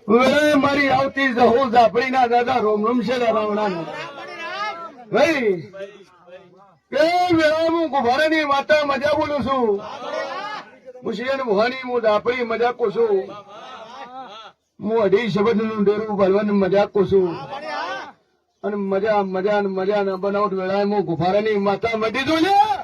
વેળાએ મારી આવતી જહો ઝાપડીના દાદા રોમ રોમ છે રાવણાનું ભાઈ કે વેળા હું ગુભારાની માતા મજા બોલું છું હું શિયન મોહાની હું ઝાપડી મજાકો છું હું અઢી શબ્દ નું ડેરું ભરવાની મજાકો છું અને મજા મજા ને મજા ન બનાવટ વેળાએ હું ગુભારાની માતા મટી દઉં છે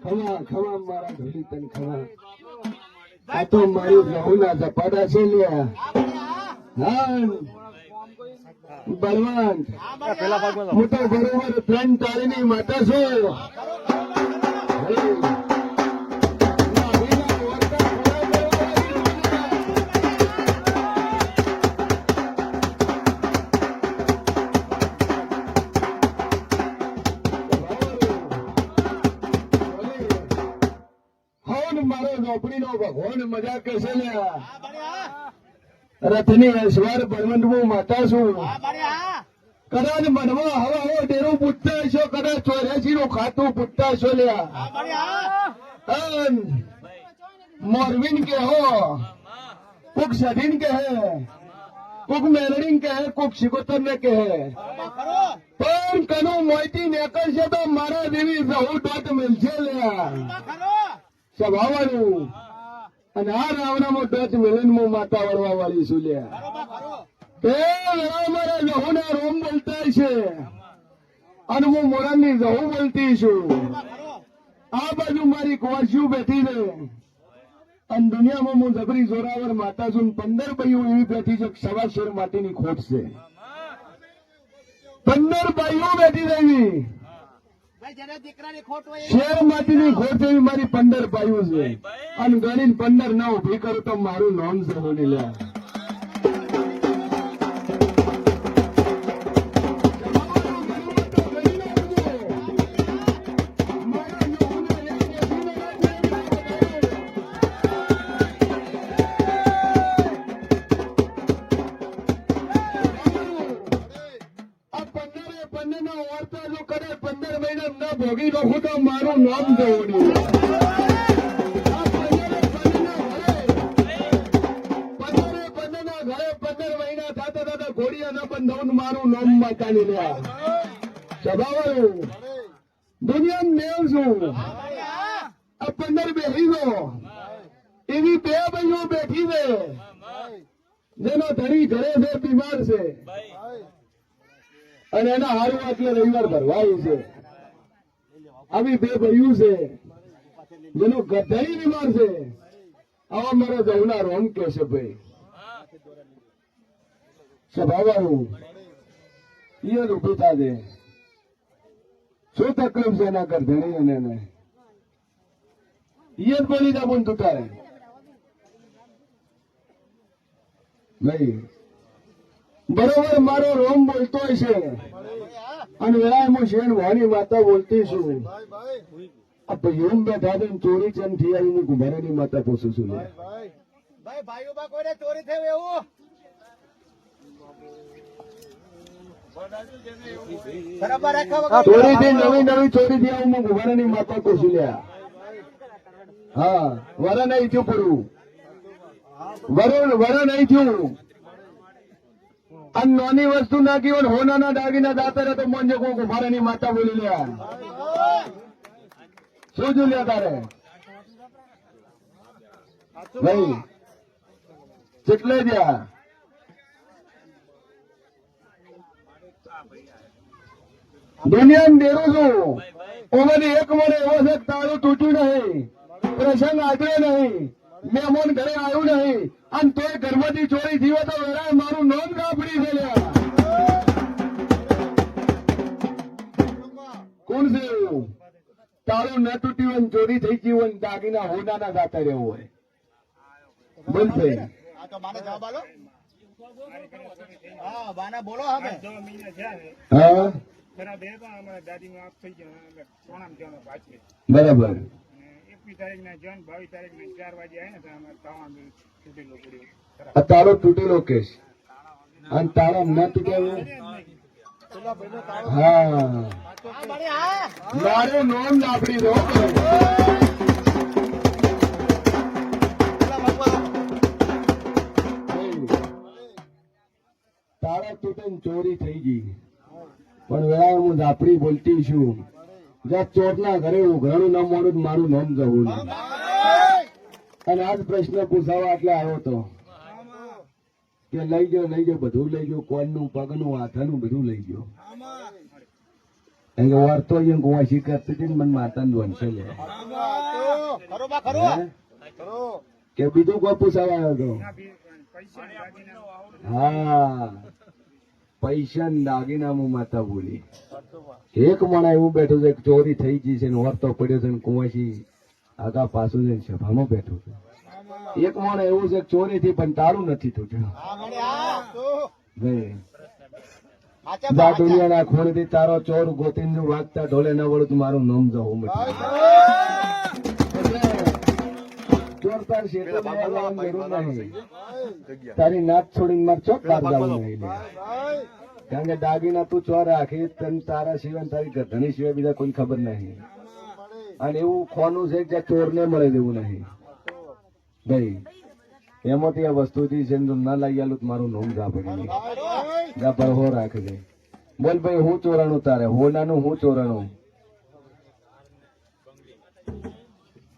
ખમા ખમા મારા ઢોલી તન ખમા આ તો મારી લહુના ઝપાટા છે લ્યા હા બળવંત હું તો બરોબર ત્રણ તાળીની માતા છું મારો ઝોપડીનો ભગવાન મજાક કરશે ને રથની અસવાર બળવંત હું માતા છું કદાચ મનમાં હવા હવો ડેરો પૂછતા હશો કદાચ 84 નું ખાતું પૂછતા હશો લ્યા મોરવીન કે હો કોક સઢીન કે હે કોક મેલડીન કે હે કોક શિકોતર ને કે હે પણ કનું મોયતી નીકળશે તો મારા દેવી રહુ ડોટ મળશે લ્યા સ્વભાવનું અને આ રાવણામાં ડચ મિલન હું માતા વળવા વાળી છું લ્યા મારા જહુના રોમ બોલતા છે અને હું મોરાની જહુ બોલતી છું આ બાજુ મારી કુંવરસીઓ બેઠી છે અને દુનિયામાં હું જબરી જોરાવર માતા છું 15 ભાઈઓ એવી બેઠી છે સવા શેર માટીની ખોટ છે 15 ભાઈઓ બેઠી રહી શેર માટીની ખોટ એવી મારી 15 ભાઈઓ છે અને ગણીને 15 ના ઉભી કરું તો મારું નોમ જવાની લ્યા ભોગી નાખું તો મારું નામ જવું ઘોડિયા ના બંધાવું મારું નામ માતાની લ્યા સ્વભાવ દુનિયા મેળ છું આ 15 બેઠી ગો એવી 2 ભાઈઓ બેઠી છે જેનો ધણી ઘરે છે બીમાર છે અને એના હારું એટલે રવિવાર ભરવાય છે આવી 2 ભાઈઓ છે જેનો ધણી બીમાર છે આવા મારા જવના રોમ કે છે ભાઈ સ્વભાવનું ઈયર ઉભી થાજે શું તકલીફ છે એના કર ધણી અને એને ઈયર બોલી જા બોલ તું તારે ભાઈ બરોબર મારો રોમ બોલતો છે અને વેળાએ હું શેણ વાની માતા બોલતી છું આ ભાઈઓ બેઠા છે ચોરી ચમ થઈ આવી હું કુંભારાની માતા પૂછું છું ભાઈઓ બા કોઈને ચોરી થયું એવું ચોરી થી નવી નવી ચોરી થી આવું હું કુંભારાની માતા પૂછું લ્યા હા વર નહીં થયું પૂરું વર નહીં થયું અને નાની વસ્તુ નાખી હોય હોનાના દાગીના દાતા તો મોંજે કોક મારાની માતા બોલી લ્યા શું જો લ્યા તારે ભાઈ કેટલે જ્યાં દુનિયામાં ડેરું છું ઓમાંથી એક મને એવો છે તારું તૂટ્યું નહીં પ્રસંગ આટલો નહીં મહેમાન ઘરે આવ્યું નહીં અને તોય ઘરમાંથી ચોરી થયો તો વેરાય મારું નામ કાપડી છે કોણ છે એવું તારું ન તૂટ્યું હોય ચોરી થઈ ગયું હોય દાગીના હોનાના દાતા રહેવું હોય બોલ ભાઈ બોલો હા બરાબર 21 તારીખના જન 22 તારીખના 4 વાગે આવે ને તૂટેલો પડ્યો આ તારો તૂટેલો કેસ અને તારા ન તૂટેલો હા મારું નામ લાપડી દો તારા તૂટે ચોરી થઈ ગઈ પણ વેળા હું ઝાપડી બોલતી છું જ્યાં ચોરના ઘરે ઉઘરાણું ના મોડું મારું નામ જવું અને આજ પ્રશ્ન પૂછાવા એટલે આવ્યો હતો કે લઈ ગયો બધું લઈ ગયો કોણનું પગનું હાથનું બધું લઈ ગયો કારણ કે વાર્તો અહીંયા ગોવાશી કરતી હતી ને મને માતાને વંશે લે ખરો બા ખરો ખરો કે બીજું કોઈ પૂછાવા આવ્યો હતો ના બી પૈસા ને દાગીના હા પૈસા ને દાગીનામાં માતા બોલી એક માણા એવું બેઠું છે કે ચોરી થઈ ગઈ છે ને વર્તો પડ્યો છે ને કુંવાસી આગા પાછું જઈને સભામાં બેઠું છે એક માણા એવું છે કે ચોરી થી પણ તારું નથી તૂટ્યું હા મને આ તો ભાઈ આચા દા દુનિયાના ખૂણથી તારો ચોર ગોતીને વાગતા ઢોલે ન વળું તો મારું નામ જવું મટી ચોર તાર શેઠે લેવા જવાની જરૂર નહીં તારી નાત છોડીને મારે ચોક બહાર જવું નહીં લે. કારણ કે દાગીના તું ચોર રાખી તને તારા સિવાય ને તારી ગધણી સિવાય બીજા કોઈ ખબર નહીં અને એવું ખોનું છે કે ચોર ને મળે દેવું નહીં ભાઈ એમાંથી આ વસ્તુથી છે ને ના લઈ આલું તો મારું નોમ ઝાપડી જા પર હો રાખજે બોલ ભાઈ હું ચોરાણું તારે હોનાનું હું ચોરાણું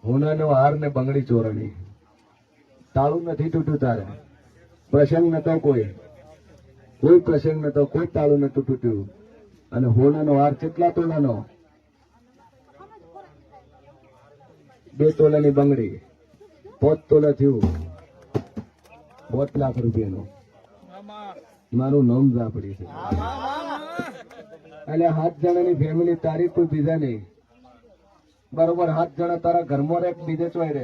હોનાનો હાર ને બંગડી ચોરણી તાળું નથી તૂટ્યું તારે પ્રસંગ નતો કોઈ પ્રસંગ નતો કોઈ તાળું નતું તૂટ્યું અને હોનાનો હાર કેટલા તોલાનો 2 તોલાની બંગડી 5 તોલા થયું 5 લાખ રૂપિયાનું મારું નામ ઝાપડી છે એટલે 7 જણાની ફેમિલી તારી કોઈ બીજા નહીં બરોબર 7 જણા તારા ઘરમાં રે બીજે ચોય રે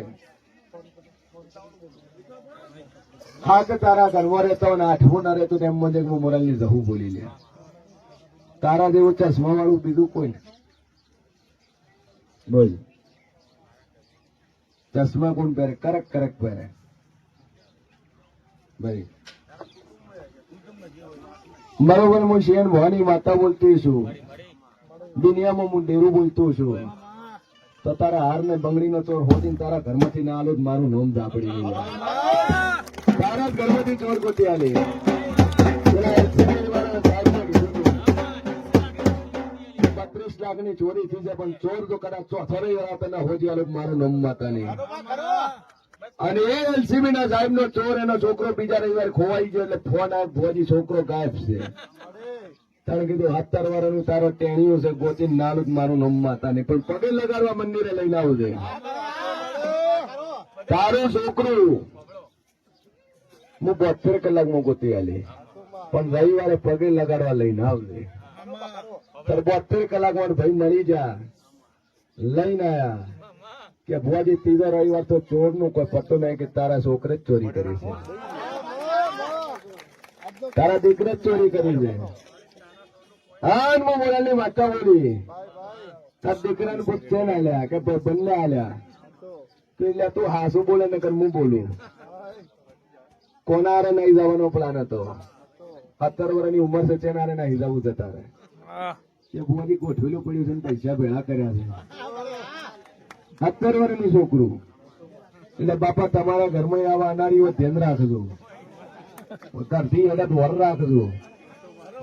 7 તારા ઘરમાં રહેતો ને 8મું ના રહેતું એમ મને હું મોરાલની જહું બોલી લે તારા જેવું ચશ્મા વાળું બીજું કોઈ ને બોલ ચશ્મા કોણ પહેરે કરક પહેરે ભાઈ બરોબર હું શેન ભવાની માતા બોલતી છું દુનિયામાં હું ડેરું બોલતો છું તો તારા હાર ને બંગડી નો ચોર હોદીને તારા ઘરમાંથી ના આલો મારું નોમ ઝાપડી નહીં તારા ઘરમાંથી ચોર ગોતી આલે 32 લાખની ચોરી થઈ જાય પણ ચોર જો કદાચ ચોથરે પેલા હોજી આલો મારું નોમ માતા નહીં અને એ એલસીબી ના સાહેબ નો ચોર એનો છોકરો બીજા રવિવારે ખોવાઈ ગયો એટલે ફોન આવ્યો ભોજી છોકરો ગાયબ છે તારે કીધું 17 વર્ષનું તારો ટેણીયું છે ગોચી નાલું મારું નામ માતા નહીં પણ પગે લગાડવા મંદિરે લઈને આવજે તારું છોકરું હું 72 કલાકમાં ગોતી આલી પણ રવિવારે પગે લગાડવા લઈને આવજે તારે 72 કલાકમાં ભાઈ મળી જા લઈને આયા કે ભુવાજી 3 રવિવાર તો ચોર નું કોઈ પતો નહીં કે તારા છોકરે જ ચોરી કરી છે તારા દીકરે જ ચોરી કરી છે હા હું મોરાલની માતા બોલી તારા દીકરાને પૂછશે ને આલ્યા કે બંને આલ્યા એટલે તું હાસું બોલે ને કર હું બોલું કોના હારે નહીં જવાનો પ્લાન હતો 17 વર્ષની ઉંમર છે તેના હારે નહીં જવું જતા રહે એ ભુવાજી ગોઠવેલું પડ્યું છે ને પૈસા ભેળા કર્યા છે 17 વર્ષનું છોકરું એટલે બાપા તમારા ઘરમાં આવા અનારીઓ ધ્યાન રાખજો ઘરથી અડદ વર રાખજો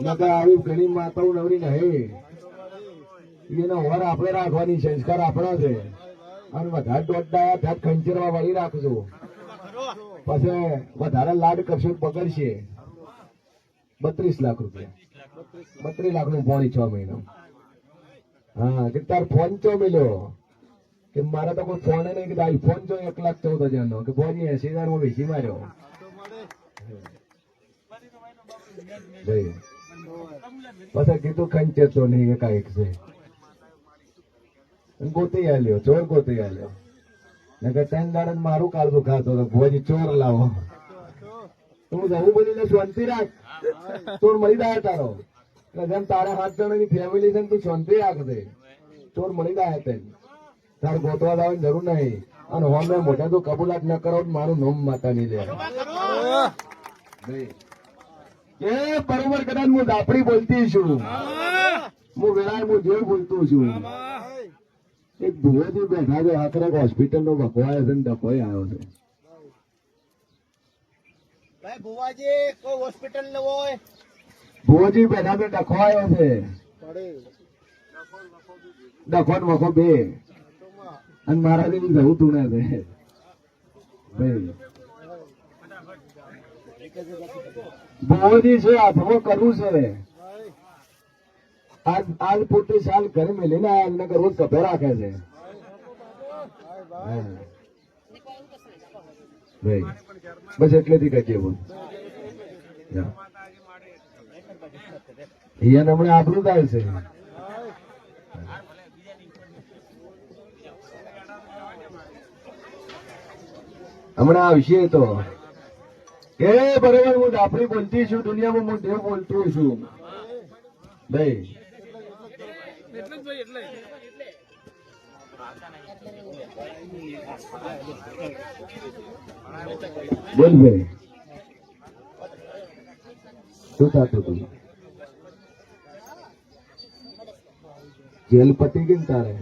નકર આવી ઘણી માતાઓ નવરી નહીં એનો વર આપણે રાખવાની સંસ્કાર આપણા છે અને વધારે દોડડા ત્યાં ખંચરવા વાળી રાખજો પછી વધારે લાડ કરશો પકડશે 32 લાખ રૂપિયા 32 લાખ નું પોણી 6 મહિના હા કે તાર ફોન ચો મળ્યો કે મારા તો કોઈ ફોન નહીં કે આઈફોન જો 1,14,000 નો કે બોજી 80,000 માં વેચી માર્યો પછી કીધું ખંચેતો નહીં એકાએક છે ગોતી આલ્યો ચોર ગોતી આલ્યો ને કે 3 દાડા મારું કાળજું ખાતો હતો ભોજી ચોર લાવો તું જવું બોલીને શાંતિ રાખ ચોર મળી જાય તારો જેમ તારા 7 જણાની ફેમિલી છે તું શાંતિ રાખજે ચોર મળી જાય તેને તાર ગોતવા જવાની જરૂર નહીં અને હોમે મોટા તો કબૂલાત ન કરો મારું નોમ માતા નહીં લે એ બરોબર કદાચ હું ઝાપડી બોલતી છું હું વેળાએ હું જેવું બોલતું છું એક ભુવાજી બેઠા છે હાથરક હોસ્પિટલ નો ભગવાય છે ને ડકોઈ આવ્યો છે ભાઈ ભુવાજી કોઈ હોસ્પિટલ ન હોય ભુવાજી બેઠા છે ડખવાયો છે ડખો ને વખો બે અને મારા જેવી જવું તું ના છે ભાઈ ભુવાજી છે હાથમાં કરવું છે આજ પોતે સાલ ઘરે મેલીને આયા નકર રોજ કભે રાખે છે હા. ભાઈ બસ એટલેથી કહીએ બોલ અહીંયા હમણાં આપણું થાય છે હમણાં આવશે તો એ બરોબર હું આપણી બોલતી છું દુનિયામાં હું દેવ બોલતો છું ભાઈ બોલ ભાઈ શું થતું હતું જેલ પતી ગઈ ને તારે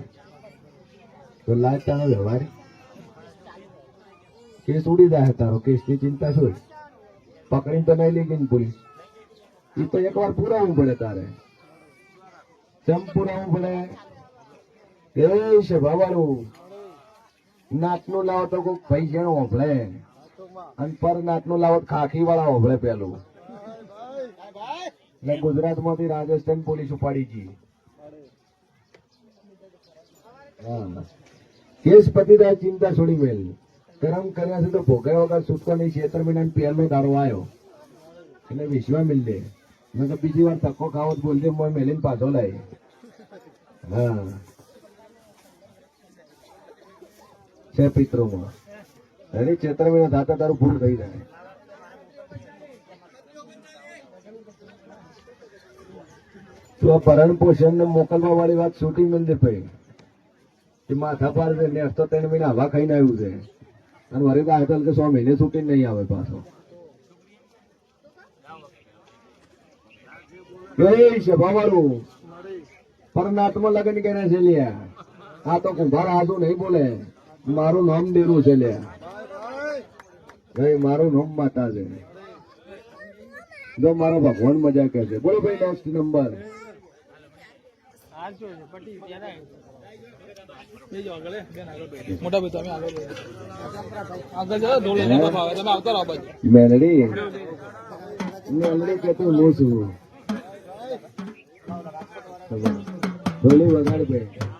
તો લાજ તારો વ્યવહાર કેસ ઉડી જાય તારો કેસ ની ચિંતા શું પકડીને તો નહીં લઈ ગઈ ને પોલીસ એ તો એકવાર પુરાવવું પડે તારે કેમ પુરાવવું પડે એ સભાવાળું નાતનું લાવો તો કોઈ ભાઈ જેનો ઓભળે અને પર નાતનું લાવો તો ખાખી વાળા ઓભળે પેલું એટલે ગુજરાતમાંથી રાજસ્થાન પોલીસ ઉપાડી ગઈ હા કેસ પતિ થાય ચિંતા છોડી મેલ કરમ કર્યા છે તો ભોગવ્યા વગર છૂટકો નહીં 16 મહિના પહેલો દાડો આવ્યો એટલે વિશ્વા મિલ દે મેં તો બીજી વાર ધક્કો ખાવો બોલ દે મોય મેલીને પાછો લાવી હા છે પિત્રોમાં અરે 16 મહિના થતા તારું પૂરું થઈ જાય તો આ ભરણ પોષણ ને મોકલવા વાળી વાત શૂટિંગ મંદિર ભાઈ એ માથા પાર છે ને તો 3 મહિના હવા ખાઈને આવ્યું છે અને વળી તો આજકાલ કે 100 મહિને શૂટિંગ નહીં આવે પાછો સભાવાળું પરનાટમાં લગ્ન કર્યા છે લ્યા આ તો કુંભાર આજુ નહીં બોલે મારું નામ દેરું છે લ્યા ભાઈ મારું નામ માતા છે જો મારો ભગવાન મજા કે છે બોલો ભાઈ નેક્સ્ટ નંબર મોટા ભાઈ તમે આગળ જાઓ દોડે ને બાબા હવે તમે આવતા રહો બાજુ મેલડી મેલડી કે તું નો છું ઢોલી વગાડ ભાઈ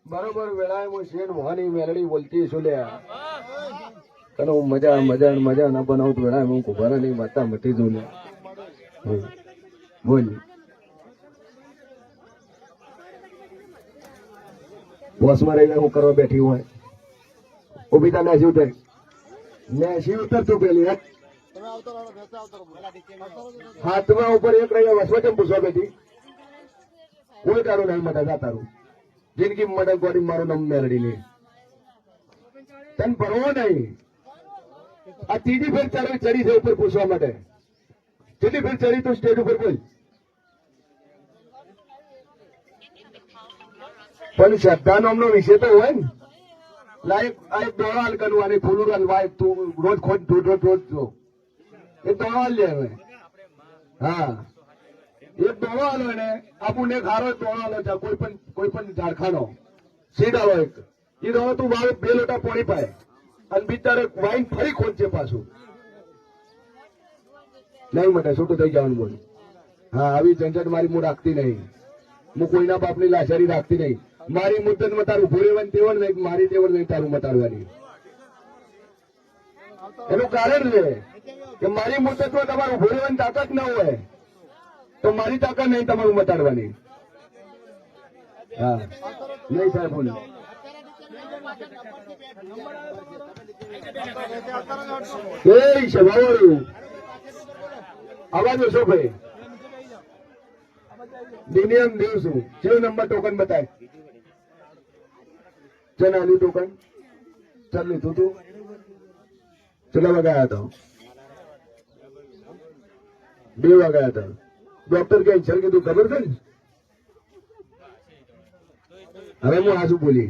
બરોબર વેળાએ હું શેઠ મોહની મેલડી બોલતી છું લ્યા તને હું મજા મજા મજા ના બનાવતું વેળાએ હું કુભારા ની માતા મટી જઉં લ્યા બોલ બસમાં રહીને હું કરવા બેઠી હોય ઉભી તા નેસી ઉતર નેસી ઉતર તું પેલી હાથમાં ઉપર એક રહ્યા વસવા કેમ પૂછવા બેઠી કોઈ તારું નહીં મદદ આ તારું જિંદગી મદદ ગોડી મારું નામ મેળડી લે તને ભરવો નહીં આ ત્રીજી ફેર તારે ચડી છે ઉપર પૂછવા માટે કેટલી ફેર ચડી તું સ્ટેજ ઉપર બોલ પણ શ્રદ્ધા નામનો વિષય તો હોય ને લાયક આ એક દોડાલ કરવાની ફૂલું હલવાય તું રોજ ખોજ રોજ રોજ જો એ દોડાલ લે હવે હા એક દોડો આલો એને આપણને ખારો દોડો આલો છે કોઈ પણ ઝાડખાનો સીધાલો એક એ દોડો તું વાવ 2 લોટા પાણી પાય અને બિચારે વાઈન ફરી ખોદશે પાછું નહીં માટે છૂટું થઈ જવાનું બોલ હા આવી ઝંઝટ મારી હું રાખતી નહીં હું કોઈના બાપની લાચારી રાખતી નહીં મારી મુદ્દતમાં તારું ભૂરેવન તેવડ નહીં મારી તેવડ નહીં તારું મટાડવાની એનું કારણ છે કે મારી મુદ્દતમાં તમારું ભૂરેવન તાકાત ન હોય તો મારી તાકાત નહીં તમારું મટાડવાની હા નહીં સાહેબ બોલો એ સભાવાળું અવાજ ઓછો ભાઈ દિનિયમ દેવ છું કેવું નંબર ટોકન બતાય ચલ આલી ટોકન ચાલ લીધું તું ચલા વગાયા હતા 2 વાગ્યા હતા ડોક્ટર કે ચલ કીધું ખબર છે ને હવે હું આજુ બોલી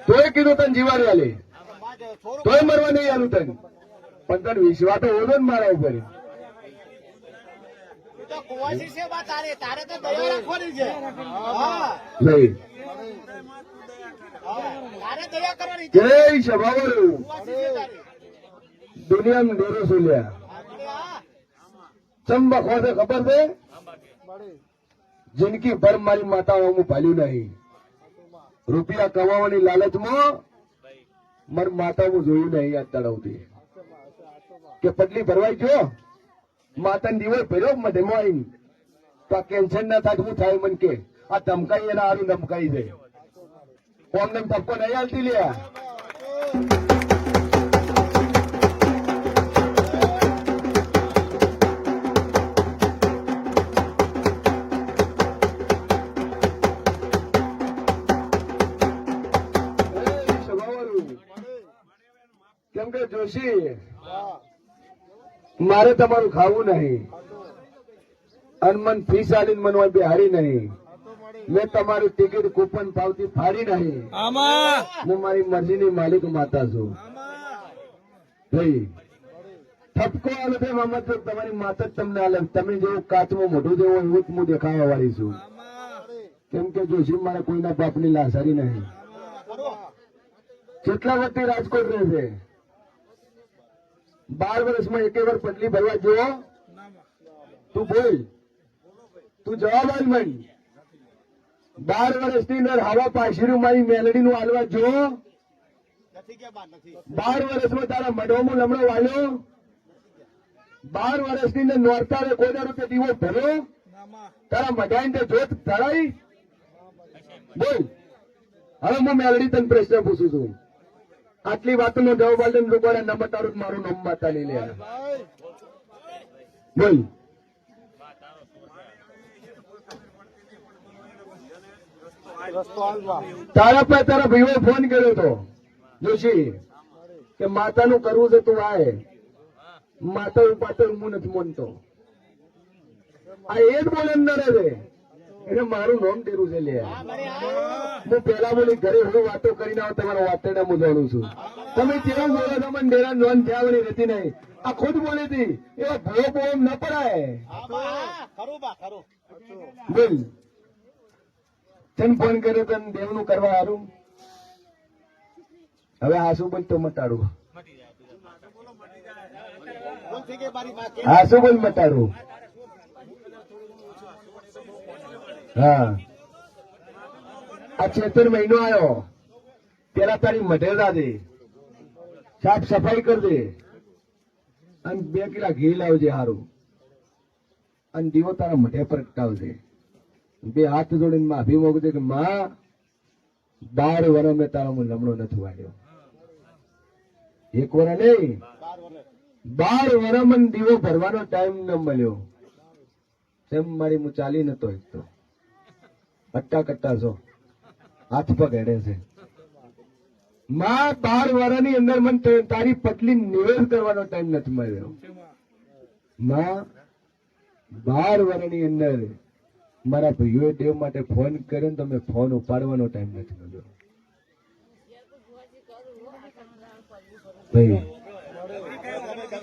તોય કીધું તને જીવાડવા લે તોય મરવા નહીં આલું તને પણ તને વિશ્વાસ તો હોતો ને મારા ઉપર. તું તો કુંવાસી છે બા તારે તારે તો દયા રાખવાની છે હા નહીં હા. તારે દયા કરવાની છે જય સભાવાળું કુંવાસી છે તારે દુનિયામાં ડેરો સોલ્યા આપણે આ ચંબા ખોસે ખબર છે જિંદગી ભર મારી માતા હું ભાલ્યું નહીં. રૂપિયા કમાવાની લાલચમાં મારી માતા હું જોયું નહીં આ તળાવથી કે પટલી ભરવાઈ ગયો માતા દિવસ ભર્યો મધેમાં આવીને તો આ કેન્સર ના થાય શું થાય મને કે આ ધમકાઈ એના હારું ધમકાઈ જાય કોમને ધક્કો નહીં હાલતી લે. કેમ કે જોશી મારે તમારું ખાવું નહીં અને મન ફીસ આલીને મને બિહારી નહીં. મેં તમારી ટિકિટ કૂપન પાવતી ફાડી નહીં. આમાં હું મારી મરજીની માલિક માતા છું. ભાઈ ઠપકો આલો છે મામા તો તમારી માતા જ તમને આલે. તમે જેવું કાચમાં મોઢું દેવો એવું જ હું દેખાવા વાળી છું. કેમ કે જોશી મારા કોઈના બાપની લાસારી નહીં. કેટલા વર્ષથી રાજકોટ રહે છે? 12 વર્ષમાં એક વાર પટલી ભરવા જો તું બોલ, તું જવાબ આલ મન. 12 વર્ષની અંદર હવા પાછીરું મારી મેલડી નું હાલવા જો. નથી કે બા નથી 12 વર્ષમાં તારા મઢોમાં લમણો વાળ્યો. 12 વર્ષની અંદર નોરતારે કોઈ રૂપિયા દીવો ભર્યો. તારા મઢાઈને જોત ધરાઈ. બોલ હવે હું મેલડી તને પ્રશ્ન પૂછું છું. આટલી વાતનો જવાબ આલીને લોકોને નંબર તારું મારું નામ માતા લઈ લે. બોલ રસ્તો હાલવા તારા પર તારા ભાઈઓ ફોન કર્યો હતો જોશી કે માતાનું કરવું છે તું આય. માતા ઉપાતર હું નથી માનતો. આ એ જ બોલે નડે છે એને મારું નામ તેરું છે લે. હું પેલા બોલી ઘરે હું વાતો કરીને આવું તમારા વાતડા હું જાણું છું. તમે કેવું બોલો છો મને ડેરા નોન થયાવની રહેતી નહીં. આ ખુદ બોલી હતી એવા ભયો બોમ ન પડાય. હા બા ખરું બા ખરું બોલ તને ફોન કર્યો તને દેવનું કરવા હારું. હવે આસુ બોલ તો મટાડું. બોલ થઈ ગઈ મારી માં કે આસુ બોલ મટાડું. હા આ ચેતર મહિનો આવ્યો પેલા તારી મઢેલા દે સાફ સફાઈ કર દે અને 2 કિલા ઘી લાવજે હારું અને દીવો તારા મઢે પ્રગટાવજે. 2 હાથ જોડીને માફી મોગજે કે માં 12 વર્ષ મેં તારા હું લમણો નથી વાળ્યો. 1 વર્ષ નહીં 12 વર્ષ મને દીવો ભરવાનો ટાઈમ ન મળ્યો. તેમ મારી હું ચાલી નતો એકતો. અટ્ટા કટ્ટા છો હાથ પગ હેડે છે. માં 12 વર્ષની અંદર મને તારી પટલી નિવેદ કરવાનો ટાઈમ નથી મળ્યો. માં 12 વર્ષની અંદર મારા ભાઈઓએ દેવ માટે ફોન કર્યો ને તમે ફોન ઉપાડવાનો ટાઈમ નથી મળ્યો. ભાઈ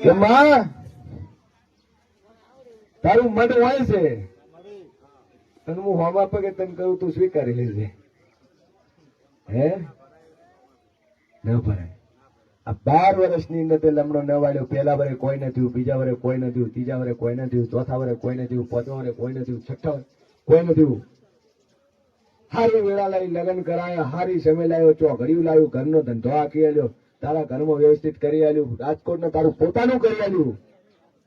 કે માં તારું મન હોય છે અને હું હોમા પગે તને કહું તું સ્વીકારી લેજે. હે ન ભરાય. આ 12 વર્ષની અંદર તે લમણો ન વાળ્યો. પહેલા વરે કોઈ નથી, બીજા વરે કોઈ નથી, ત્રીજા વરે કોઈ નથી, ચોથા વરે કોઈ નથી, પાંચમા વરે કોઈ નથી, છઠ્ઠા વરે કોઈ નથી. હારી વેળા લાવી લગ્ન કરાયા, હારી સમય લાવ્યો, ચોઘડિયું લાવ્યું, ઘરનો ધંધો આખી આલ્યો, તારા ઘરમાં વ્યવસ્થિત કરી આલ્યું, રાજકોટને તારું પોતાનું કરી આલ્યું,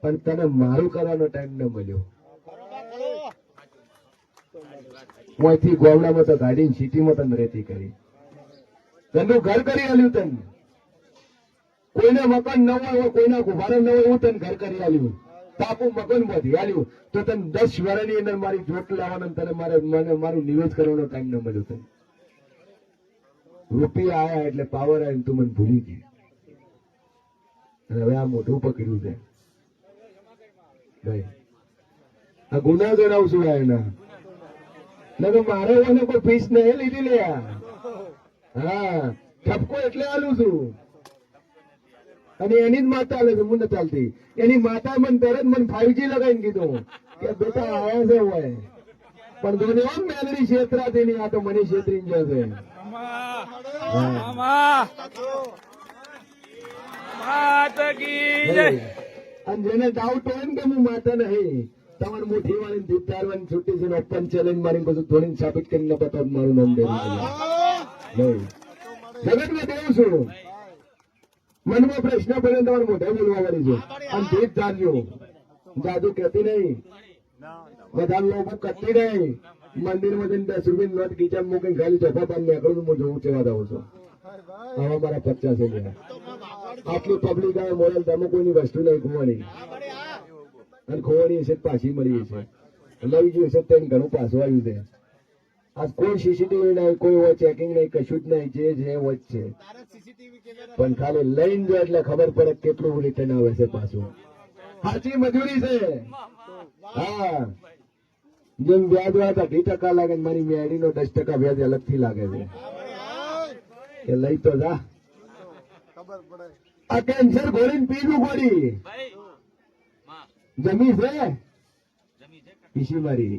પણ તને મારું કરવાનો ટાઈમ ન મળ્યો. હું અહીંથી ગોવડામાં તો ગાડીને સિટીમાં તને રેતી કરી, તનું ઘર કરી આલ્યું. તને કોઈને મકાન ન હોય, કોઈના ગુભારો ન હોય, એવું તને ઘર કરી આલ્યું. તાપું મકાન બધી આલ્યું તો તને 10 વર્ષની અંદર મારી જોટ લાવવાનો તને મને મારું નિવેદ કરવાનો ટાઈમ ન મળ્યો. તને રૂપિયા આયા એટલે પાવર આવ્યો તું મને ભૂલી ગઈ. અને હવે આ મોઢું પકડ્યું છે. ભાઈ આ ગુના ગણાવશું એના ન તો મારે એને કોઈ ફીસ નહીં લીધી લે. હા ઠપકો એટલે આલું છું. અને એની જ માતા હાલે છે, હું નથી ચાલતી. એની માતા મને તરત મને 5G લગાવીને કીધું કે બેટા આયા છે હોય, પણ દોને આમ મેલડી છેતરાતી નહીં, આ તો મને છેતરીને જશે. અને જેને ડાઉટ હોય ને કે હું માતા નહીં, તમારે મુઠ્ઠી વાળી ધીતારવાની છૂટી છે, ઓપન ચેલેન્જ મારી પછી થોડી સાબિત કરીને બતાવ મારું નામ દેવું જગતમાં દેવું છું. મનમાં પ્રશ્ન પડે તમારે મોઢે બોલવા વાળી છું, અને ધીત ધારજો, જાદુ કહેતી નહીં, બધા લોકો કરતી નહીં. મંદિરમાં જઈને 10 રૂપિયાની નોટ ગીચા મૂકીને ખાલી ચોખા પાન નીકળું હું જોઉં ચેવા દઉં છું. આવા મારા 50 છે. આટલી પબ્લિક આવે મોરલ તમે કોઈની વસ્તુ નહીં ખોવાની, અને ખોવાની હશે પાછી મળી છે, લઈ ગયું હશે તેને ઘણું પાછું આવ્યું છે. આ કોઈ સીસીટીવી નહીં, કોઈ હોય ચેકિંગ નહીં, કશું જ નહીં, જે છે હોય જ છે. પણ ખાલી લઈને જો એટલે ખબર પડે કેટલું રિટર્ન આવે છે પાછું. સાચી મજૂરી છે. હા, જેમ વ્યાજ વાત 18% લાગે ને મારી મેળીનો 10% વ્યાજ અલગથી લાગે છે. કે લઈ તો જા. આ કેન્સર ગોળીને પીવું ગોળી જમી છે પીસી મારી.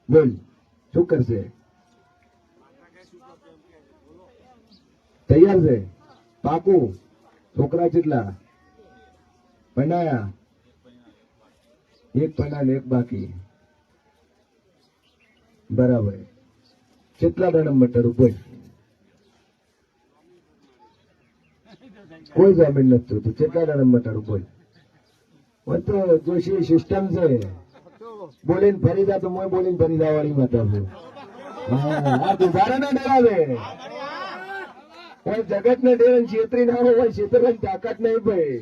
બોલ શું કરશે? તૈયાર છે પાકું? છોકરા કેટલા બનાયા? એક પના ને એક બાકી. બરાબર. કેટલા દાડા મટર ઉપર? કોઈ જમીન નથી થતું. કેટલા દાડા મટર ઉપર? તો જોશી સિસ્ટમ છે. બોલીને ફરી જા તો હું બોલીને ફરી જવાની માતા છું. હા, દુબારા ના ડરાવે. કોઈ જગત ને ડેરે છેતરી ના હોય, છેતરવાની તાકાત નહીં ભાઈ.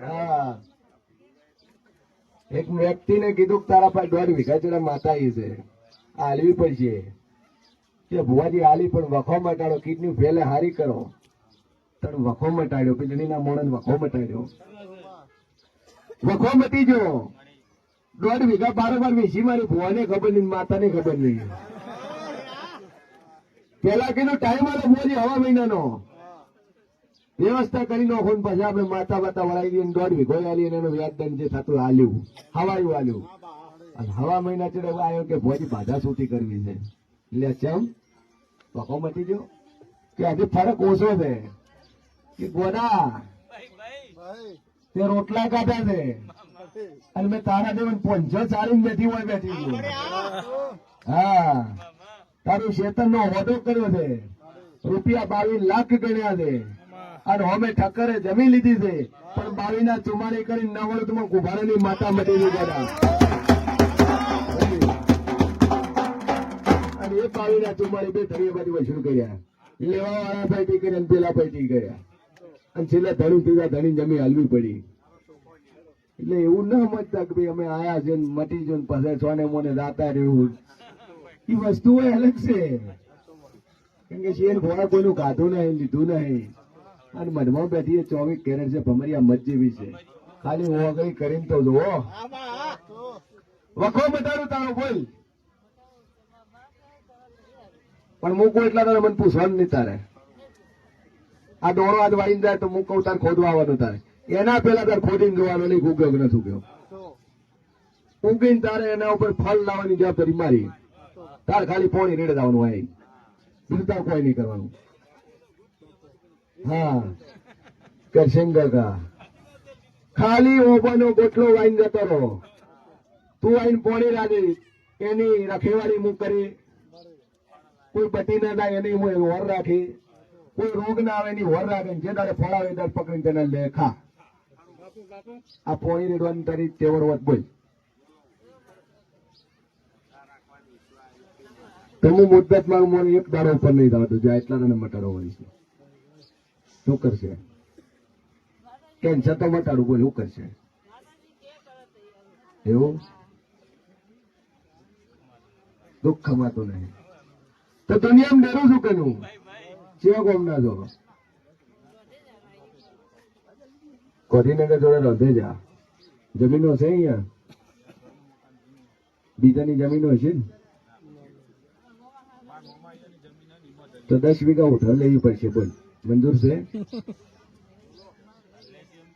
હા, એક વ્યક્તિને કીધું કે તારા પાસે 1.5 વીઘા જેટલા માતા આવી છે, હાલવી પડશે. કે ભુવાજી હાલી પણ વખો મટાડો, કિડની ફેલે હારી કરો. તને વખો મટાડ્યો, પીજળીના મોડન વખો મટાડ્યો. વખો મટી ગયો. 1.5 વીઘા બારોબાર વેચી મારી ભુવાને ખબર નહીં, માતાને ખબર નહીં. પેલા કીધું ટાઈમ આલો ભુવાજી હવા મહિનાનો વ્યવસ્થા કરી નાખો, પછી આપણે માતા બાતા વળાવી દઈએ, 1.5 વીઘો આલી એનું વ્યાજ દંડ જે થતું હાલ્યું, હવાયું હાલ્યું. અને હવા મહિના ચડે આવ્યો કે ભુવાજી બાધા છૂટી કરવી છે. એટલે ચમ વખો મટી ગયો કે આજે ફરક ઓછો છે. કે ગોડા તે રોટલા કાઢ્યા છે અને મેં તારા જેવન 500 ચાલીને બેઠી હોય બેઠી છું. હા, તારું શેતન નો હોદો કર્યો છે, રૂપિયા 22 લાખ ગણ્યા છે, અને અમે ઠક્કરે જમી લીધી છે, પણ 22 ના ચુમારી કરીને ન વળે તો કુભારાની માતા મટી ગઈ ગોડા. અને એ 22 ના ચુમારી બે ધણી બાજુ વસૂલ કર્યા, લેવા વાળા પૈકી કર્યા, પેલા પૈકી કર્યા, અને છેલ્લે ધણી પીવા ધણી જમી હાલવી પડી. એટલે એવું ના સમજતા કે ભાઈ અમે આયા છે મટી જો પછી સોને મોને જાતા રહ્યું. એ વસ્તુ અલગ છે. કેમ કે શેર ઘોડા કોઈનું કાઢું નહીં, લીધું નહીં, અને મનમાં બેઠી 24 કેરેટ છે, ભમરિયા મત જેવી છે. ખાલી ઓગળી કરીને તો જુઓ. વખો મટાડું તારો બોલ. પણ મૂકું એટલા તારે મને પૂછવાનું નહીં. તારે આ દોડો આજ વાળીને જાય તો હું કહું તારે ખોદવા આવવાનું. તારે એના પેલા તારે ખોદીને જોવાનું નહીં ઉગ્યો કે નથી ઉગ્યો. ઉગીને તારે એના ઉપર ફળ લાવવાની જવાબદારી મારી. તારે ખાલી પોણી રેડે જવાનું હોય, બીજું તારે કોઈ નહીં કરવાનું. હા, કરશેંગ કાકા ખાલી ઓબાનો ગોટલો વાઈને જતો રહો. તું આઈને પોણી રાજી એની રખેવાળી મું કરી, કોઈ બટી ના થાય એની વર રાખી, કોઈ રોગ ના આવે એની વર રાખે, જે તારે ફળ આવે તારે પકડીને તેને લે ખા. આ પોણી રેડવાની તારી તેવર વાત બોલ. તો હું મુદ્દત મારું મોને એક દાડો ઉપર નહીં થતું, જો એટલા તને મટાડો વળી છે. શું કરશે? કેન્સર તો મટાડું, બોલ શું કરશે? એવું દુઃખ ખમાતું નહીં તો દુનિયામાં ડરું શું કરું? કેવા કોમ ના જો ગાંધીનગર જોડે રોધે જા જમીનો છે, અહીંયા બીજાની જમીનો છે ને, તો 10 વીઘા ઉઠા લેવી પડશે. બોલ મંજૂર છે?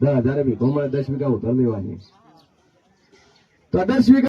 10,000 વીઘો મળે 10 વીઘા ઉધર લેવાની તો 10 વીઘા